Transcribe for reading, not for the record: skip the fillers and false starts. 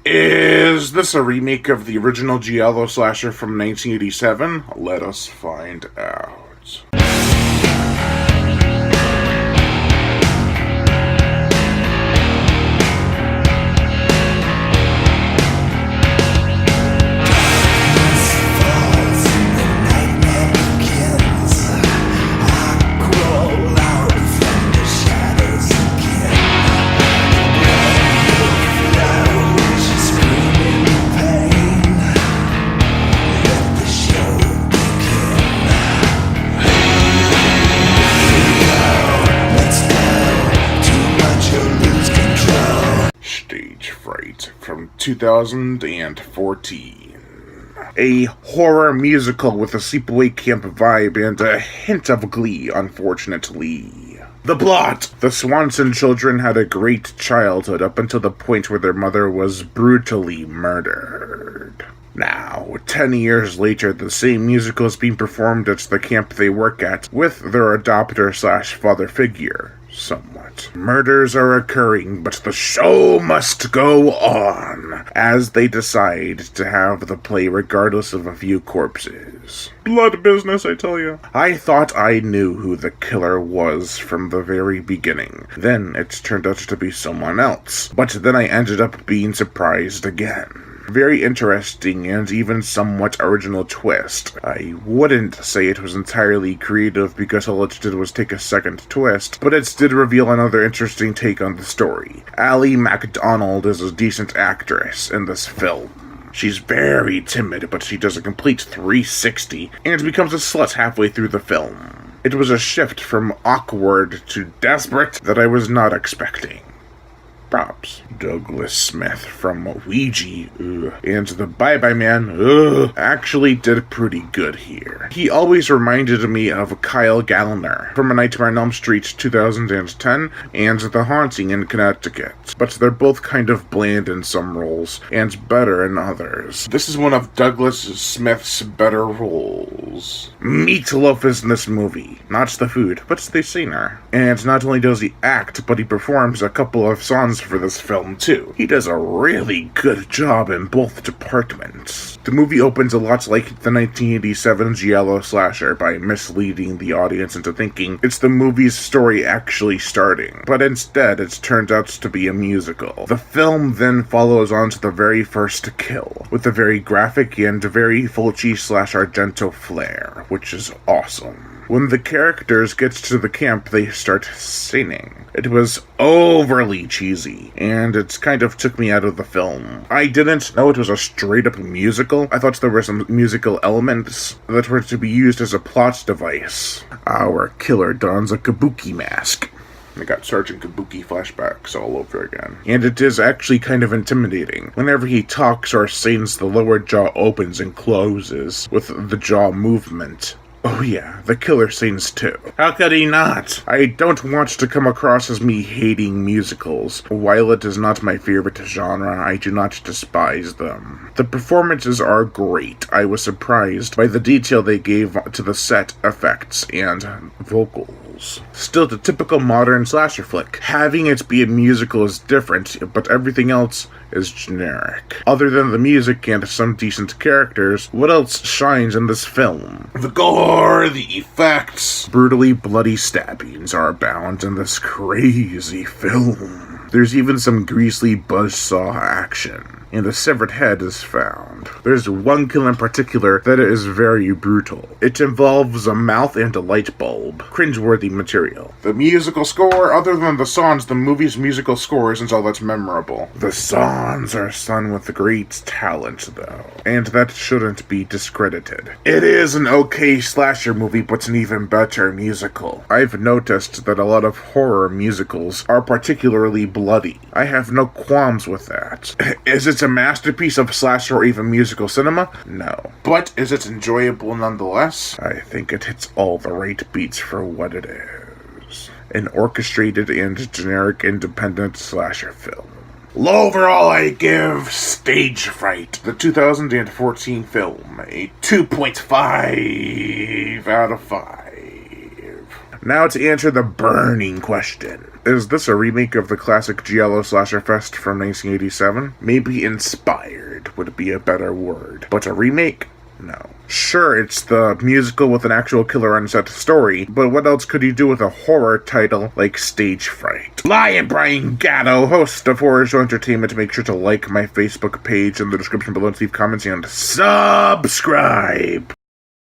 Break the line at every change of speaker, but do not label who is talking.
Is this a remake of the original giallo slasher from 1987? Let us find out. Fright from 2014. A horror musical with a sleepaway camp vibe and a hint of glee, unfortunately. The plot! The Swanson children had a great childhood up until the point where their mother was brutally murdered. Now, 10 years later, the same musical is being performed at the camp they work at, with their adopter/father figure. Somewhat. Murders are occurring, but the show must go on, as they decide to have the play regardless of a few corpses. Blood business, I tell you. I thought I knew who the killer was from the very beginning. Then it turned out to be someone else. But then I ended up being surprised again. Very interesting and even somewhat original twist. I wouldn't say it was entirely creative because all it did was take a second twist, but it did reveal another interesting take on the story. Ally MacDonald is a decent actress in this film. She's very timid, but she does a complete 360 and becomes a slut halfway through the film. It was a shift from awkward to desperate that I was not expecting. Props. Douglas Smith from Ouija and the Bye Bye Man actually did pretty good here. He always reminded me of Kyle Gallner from A Nightmare on Elm Street 2010 and The Haunting in Connecticut, but they're both kind of bland in some roles and better in others. This is one of Douglas Smith's better roles. Meatloaf is in this movie. Not the food, but the singer. And not only does he act, but he performs a couple of songs for this film too. He does a really good job in both departments. The movie opens a lot like the 1987 giallo slasher by misleading the audience into thinking it's the movie's story actually starting, but instead it turns out to be a musical. The film then follows on to the very first kill, with a very graphic and very Fulci/Argento flair, which is awesome. When the characters get to the camp, they start singing. It was overly cheesy, and it kind of took me out of the film. I didn't know it was a straight-up musical. I thought there were some musical elements that were to be used as a plot device. Our killer dons a kabuki mask. I got Sergeant Kabuki flashbacks all over again. And it is actually kind of intimidating. Whenever he talks or sings, the lower jaw opens and closes with the jaw movement. Oh yeah, the killer sings too. How could he not? I don't want to come across as me hating musicals. While it is not my favorite genre, I do not despise them. The performances are great. I was surprised by the detail they gave to the set effects and vocals. Still the typical modern slasher flick. Having it be a musical is different, but everything else is generic. Other than the music and some decent characters, what else shines in this film? The gore, the effects. Brutally bloody stabbings are abound in this crazy film. There's even some grisly buzzsaw action, and a severed head is found. There's one kill in particular that is very brutal. It involves a mouth and a light bulb. Cringeworthy material. The musical score, other than the songs, the movie's musical score isn't all that memorable. The songs are sung with great talent, though, and that shouldn't be discredited. It is an okay slasher movie, but an even better musical. I've noticed that a lot of horror musicals are particularly bloody. I have no qualms with that. Is it a masterpiece of slasher or even musical cinema? No. But is it enjoyable nonetheless? I think it hits all the right beats for what it is. An orchestrated and generic independent slasher film. Overall, I give Stage Fright, the 2014 film, a 2.5 out of 5. Now to answer the burning question. Is this a remake of the classic giallo slasher fest from 1987? Maybe inspired would be a better word. But a remake? No. Sure, it's the musical with an actual killer on set story, but what else could you do with a horror title like Stage Fright? Lion Brian Gatto, host of Horror Show Entertainment. Make sure to like my Facebook page in the description below and leave comments and subscribe.